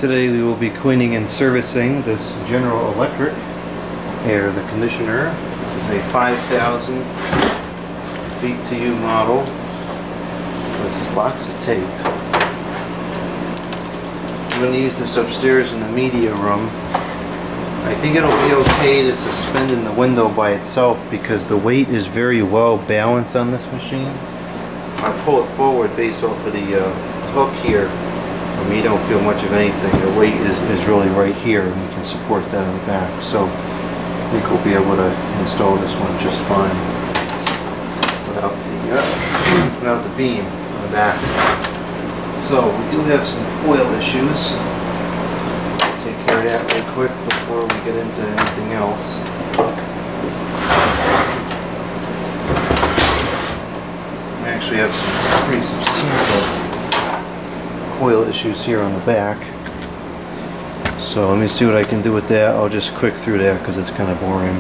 Today we will be cleaning and servicing this General Electric air conditioner. This is a 5000 BTU model with lots of tape. I'm going to use this upstairs in the media room. I think it'll be okay to suspend in the window by itself because the weight is very well balanced on this machine. I pull it forward based off of the hook here. You don't feel much of anything. The weight is really right here, and you can support that on the back. So I think we'll be able to install this one just fine without the beam on the back. So we do have some coil issues. I'll take care of that real quick before we get into anything else. We actually have some pretty substantial coil issues here on the back. So let me see what I can do with that. I'll just click through that because it's kind of boring.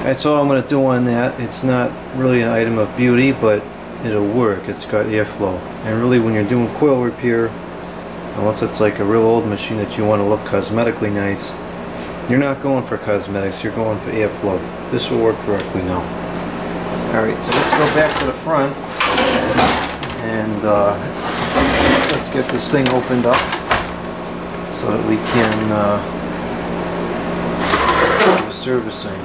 That's all I'm going to do on that. It's not really an item of beauty, but it'll work. It's got airflow. And really when you're doing coil repair, unless it's like a real old machine that you want to look cosmetically nice, you're not going for cosmetics, you're going for airflow. This will work correctly now. Alright, so let's go back to the front and let's get this thing opened up so that we can do the servicing.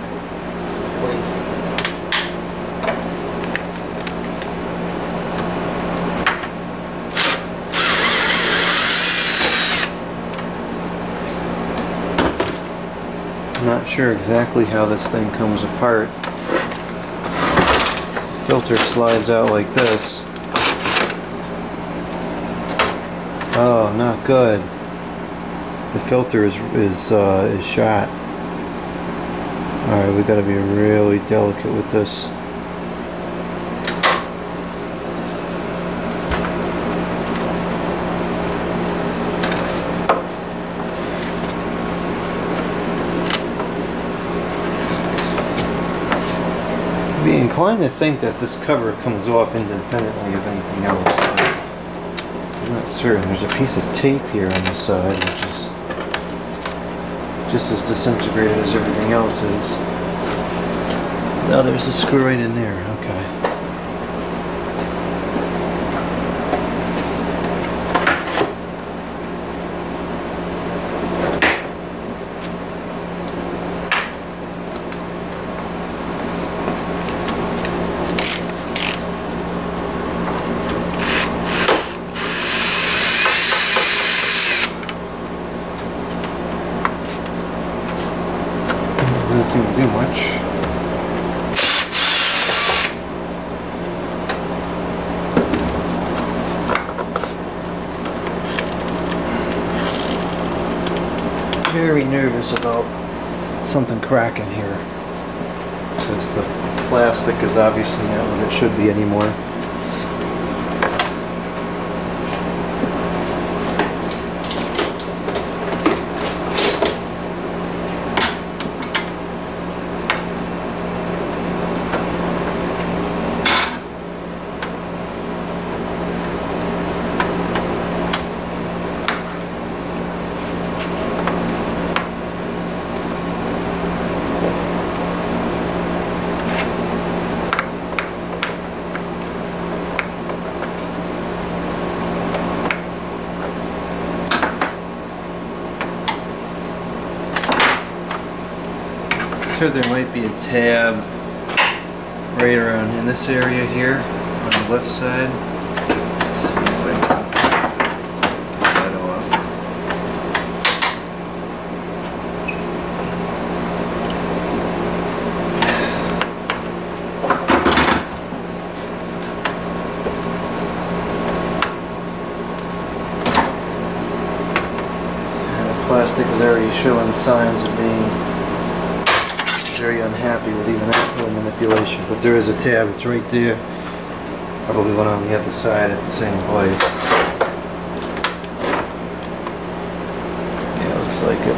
I'm not sure exactly how this thing comes apart. The filter slides out like this. Oh, not good. The filter is shot. Alright, we gotta be really delicate with this. I'd be inclined to think that this cover comes off independently of anything else. I'm not certain. There's a piece of tape here on the side, which is just as disintegrated as everything else is. Now there's a screw right in there. Okay. Doesn't seem to do much. Very nervous about something cracking here because the plastic is obviously not what it should be anymore. Looks like there might be a tab right around in this area here on the left side. Let's see if I can get that off. And the plastic is already showing signs of being very unhappy with even that little manipulation, but there is a tab, it's right there. Probably one on the other side at the same place. Yeah, looks like it.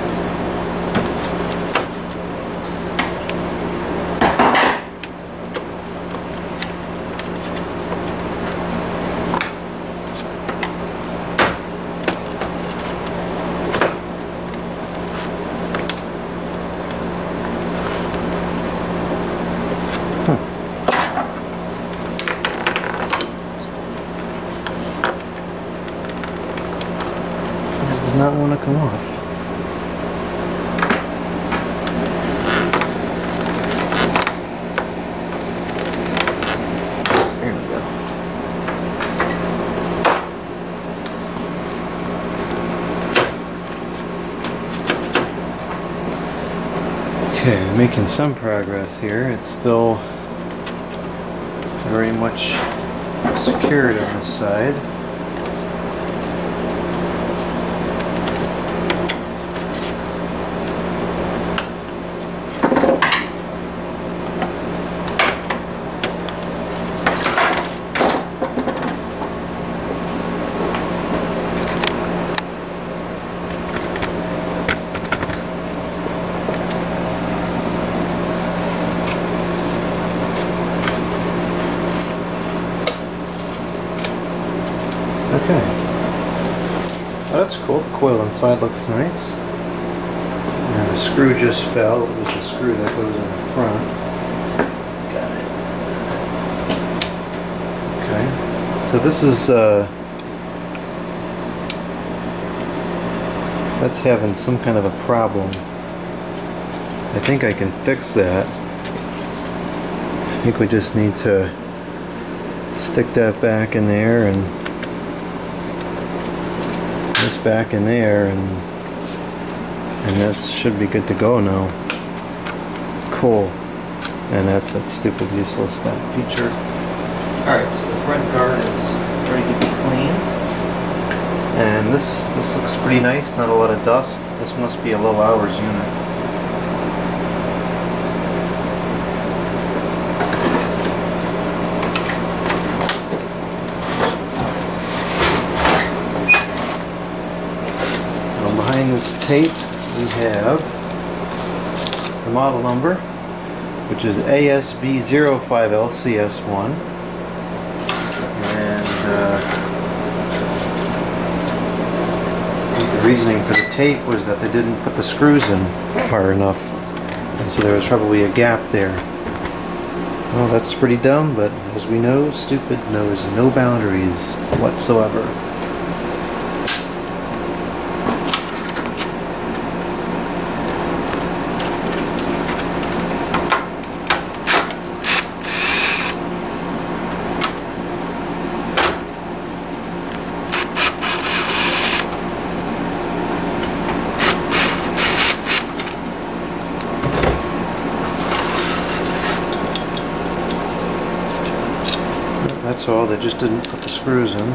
Does not want to come off. There we go. Okay, making some progress here. It's still very much secured on this side. Okay. Oh, that's cool. The coil inside looks nice. And the screw just fell. It was the screw that goes in the front. Got it. Okay. So this is that's having some kind of a problem. I think I can fix that. I think we just need to stick that back in there and this back in there, and that should be good to go now. Cool. And that's that stupid useless back feature. Alright, so the front guard is ready to be cleaned. And this looks pretty nice, not a lot of dust. This must be a low hours unit. Behind this tape we have the model number, which is ASV05LCS1, and I think the reasoning for the tape was that they didn't put the screws in far enough, and so there was probably a gap there. Well, that's pretty dumb, but as we know, stupid knows no boundaries whatsoever. That's all, they just didn't put the screws in.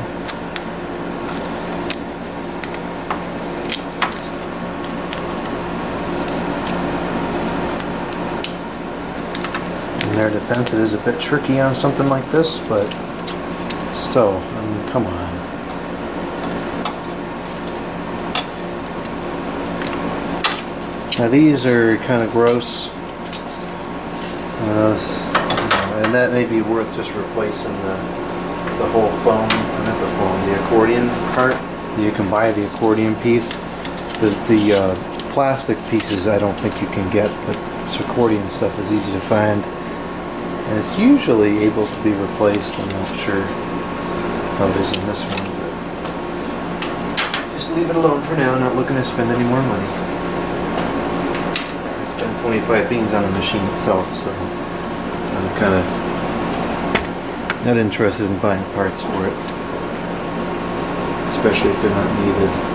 In their defense, it is a bit tricky on something like this, but still, I mean, come on. Now these are kind of gross. And that may be worth just replacing the whole foam, not the foam, the accordion part. You can buy the accordion piece. The plastic pieces I don't think you can get, but this accordion stuff is easy to find. And it's usually able to be replaced. I'm not sure how it is in this one, but just leave it alone for now, not looking to spend any more money. There's 25 beans on the machine itself, so I'm kind of not interested in buying parts for it, especially if they're not needed.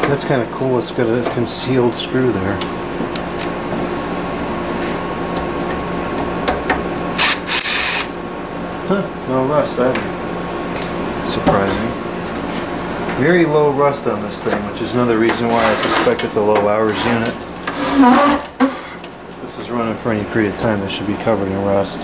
That's kind of cool. It's got a concealed screw there. Huh, no rust either. Surprising. Very low rust on this thing, which is another reason why I suspect it's a low hours unit. If this is running for any period of time, this should be covered in rust.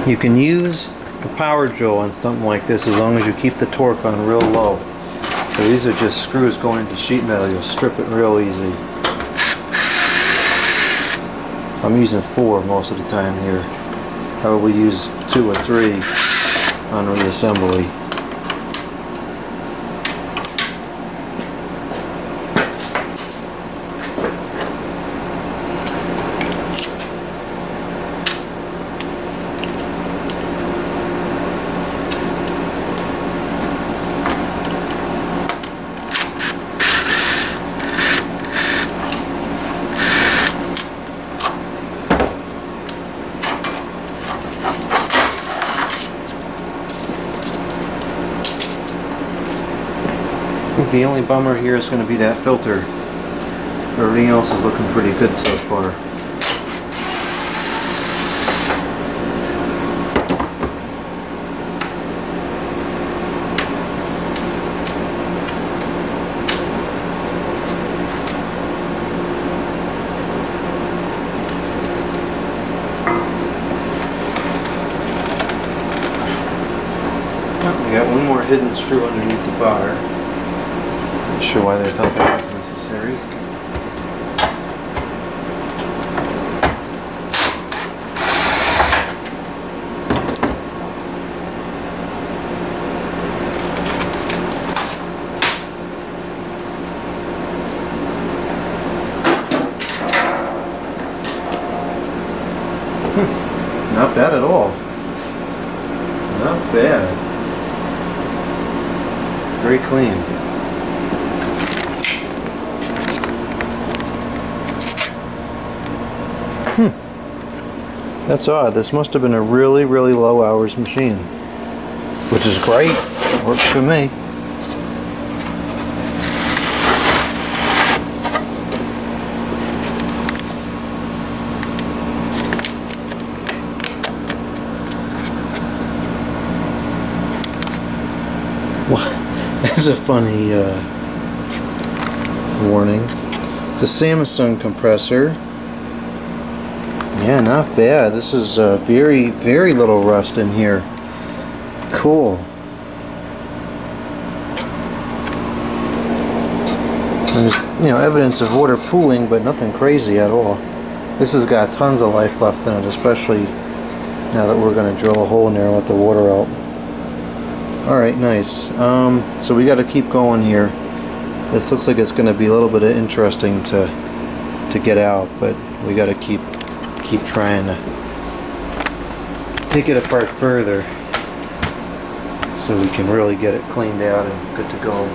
You can use the power drill on something like this as long as you keep the torque on real low. So these are just screws going into sheet metal. You'll strip it real easy. I'm using 4 most of the time here. I will use 2 or 3 on reassembly. I think the only bummer here is going to be that filter. Everything else is looking pretty good so far. We got one more hidden screw underneath the bar. Not sure why they thought that was necessary. Not bad at all. Not bad. Very clean. That's odd. This must have been a really, really low hours machine. Which is great. Works for me. That's a funny warning. It's a Samsung compressor. Yeah, not bad. This is very, very little rust in here. Cool. There's, evidence of water pooling, but nothing crazy at all. This has got tons of life left in it, especially now that we're going to drill a hole in there and let the water out. Alright, nice. So we got to keep going here. This looks like it's going to be a little bit interesting to get out, but we got to keep trying to take it apart further so we can really get it cleaned out and good to go.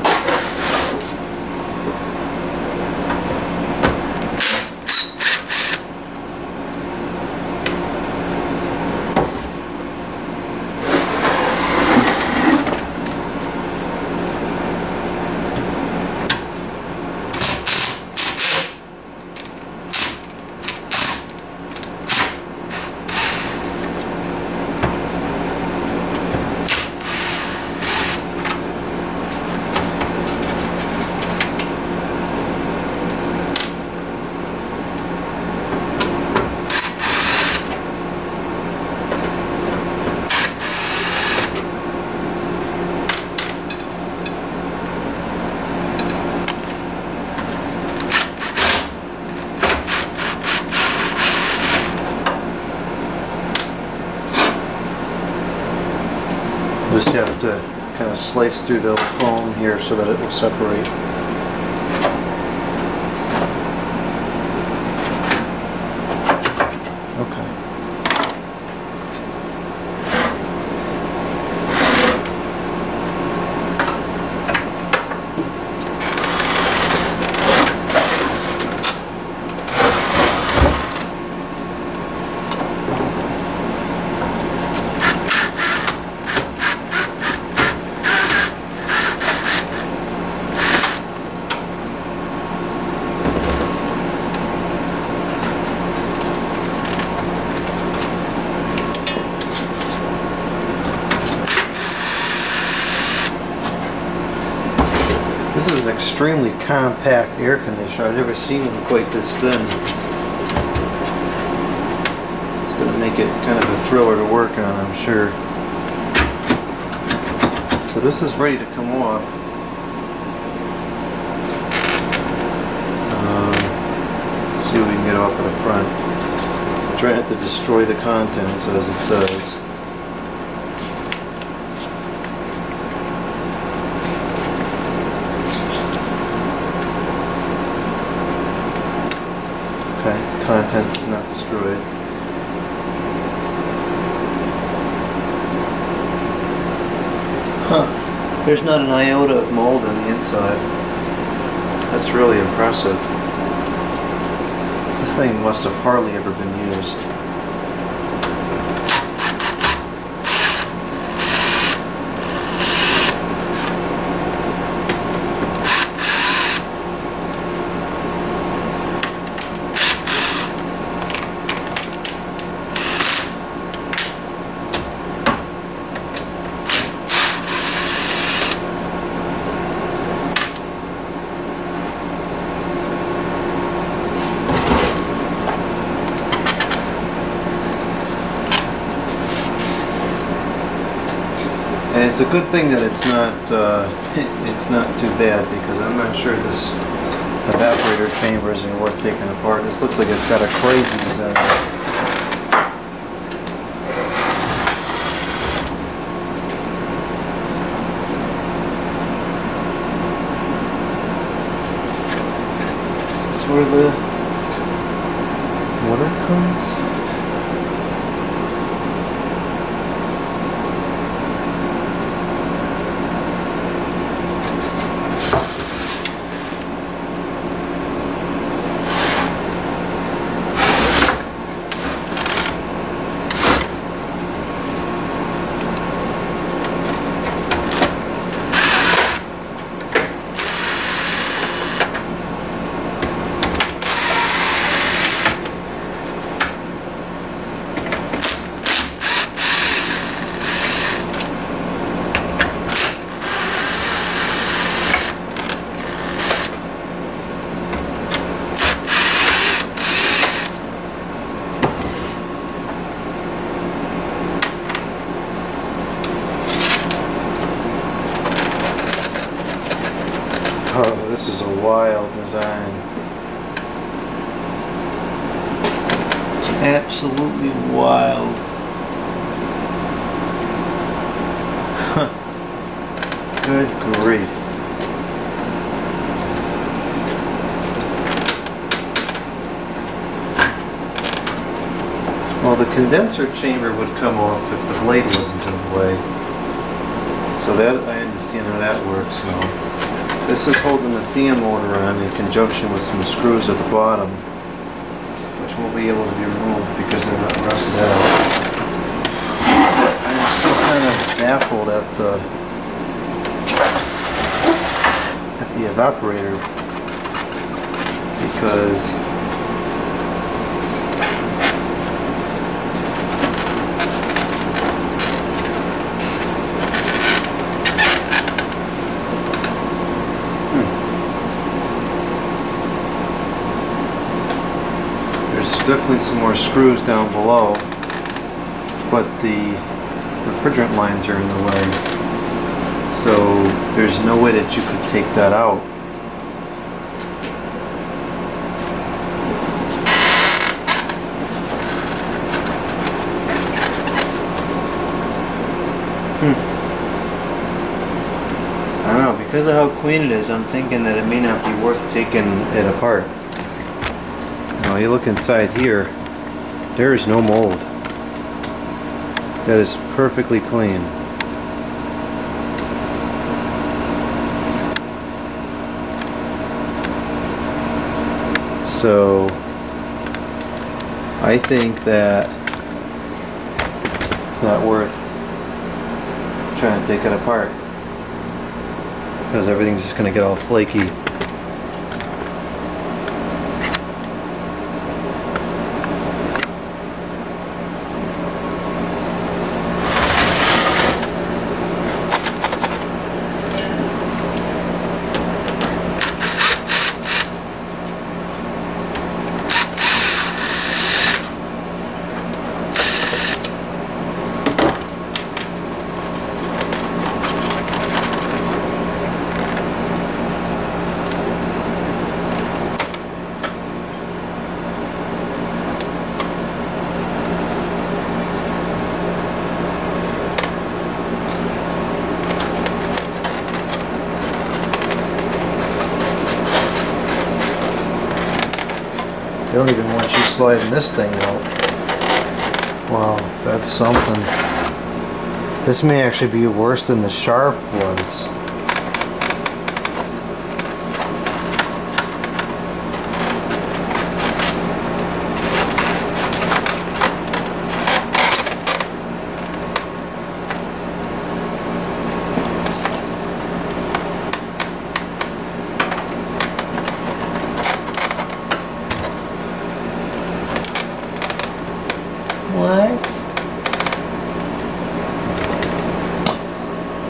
just have to kind of slice through the foam here so that it will separate. Okay. This is an extremely compact air conditioner. I've never seen one quite this thin. It's going to make it kind of a thriller to work on, I'm sure. So this is ready to come off. Let's see what we can get off of the front. Try not to destroy the contents as it says. Okay, the contents is not destroyed. Huh, there's not an iota of mold on the inside. That's really impressive. This thing must have hardly ever been used. And it's a good thing that it's not too bad, because I'm not sure this evaporator chamber is worth taking apart. This looks like it's got a crazy design. Is this where the water comes? Oh, this is a wild design. It's absolutely wild. Good grief. Well, the condenser chamber would come off if the blade wasn't in the way. So that, I understand how that works now. This is holding the fan motor on in conjunction with some screws at the bottom, which will be able to be removed because they're not rusted out. But I'm still kind of baffled at the evaporator, because definitely some more screws down below, but the refrigerant lines are in the way, so there's no way that you could take that out. because of how clean it is, I'm thinking that it may not be worth taking it apart. Now you look inside here, there is no mold. That is perfectly clean. So I think that it's not worth trying to take it apart, because everything's just going to get all flaky. They don't even want you sliding this thing out. Wow, that's something. This may actually be worse than the sharp was. What?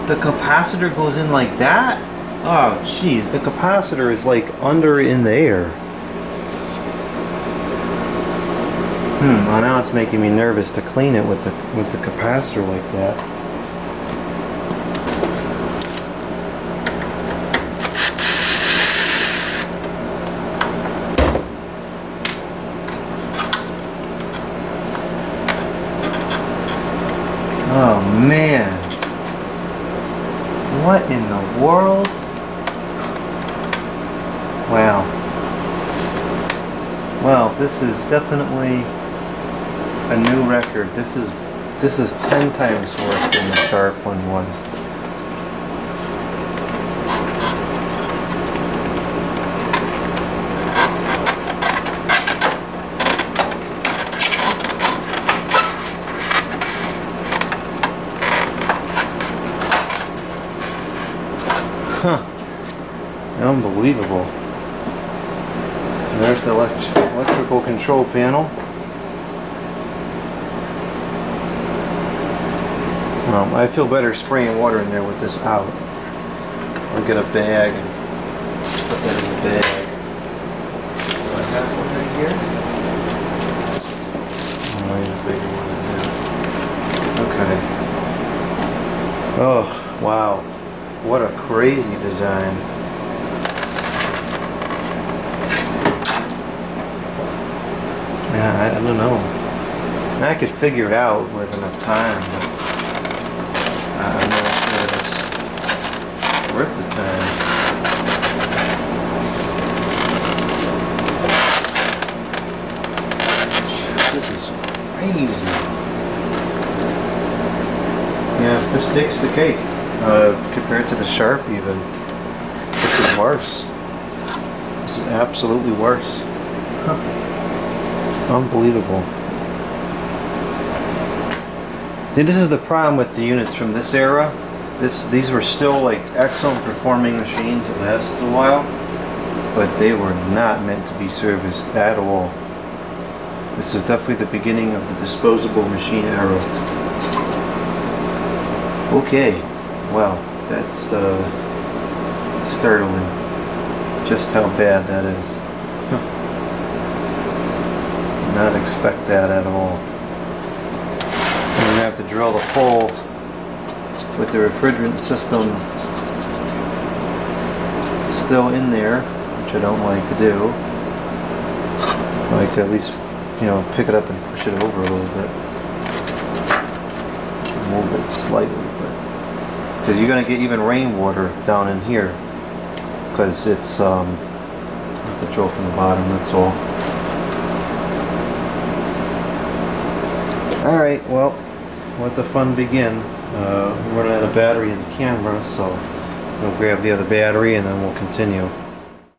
The capacitor goes in like that? Oh jeez, the capacitor is like under in the air. Well, now it's making me nervous to clean it with the capacitor like that. Oh man, what in the world? Wow. Well, this is definitely a new record. This is 10 times worse than the sharp one was. Huh. Unbelievable. And there's the electrical control panel. I feel better spraying water in there with this out. I'll get a bag and put that in the bag. Do I have one right here? Oh, I need a bigger one. Okay. Oh, wow. What a crazy design. Yeah, I don't know. I could figure it out with enough time, but I'm not sure it's worth the time. This is crazy. Yeah, this takes the cake. Compared to the sharp even. This is worse. This is absolutely worse. Huh. Unbelievable. See, this is the problem with the units from this era. These were still like excellent performing machines that lasted a while, but they were not meant to be serviced at all. This was definitely the beginning of the disposable machine era. Okay. Wow, that's startling. Just how bad that is. Did not expect that at all. I'm going to have to drill the hole with the refrigerant system still in there, which I don't like to do. I like to at least, pick it up and push it over a little bit. Move it slightly, but because you're going to get even rainwater down in here, because it's I have to drill from the bottom, that's all. Alright, well, let the fun begin. We're running out of battery in the camera, so we'll grab the other battery and then we'll continue.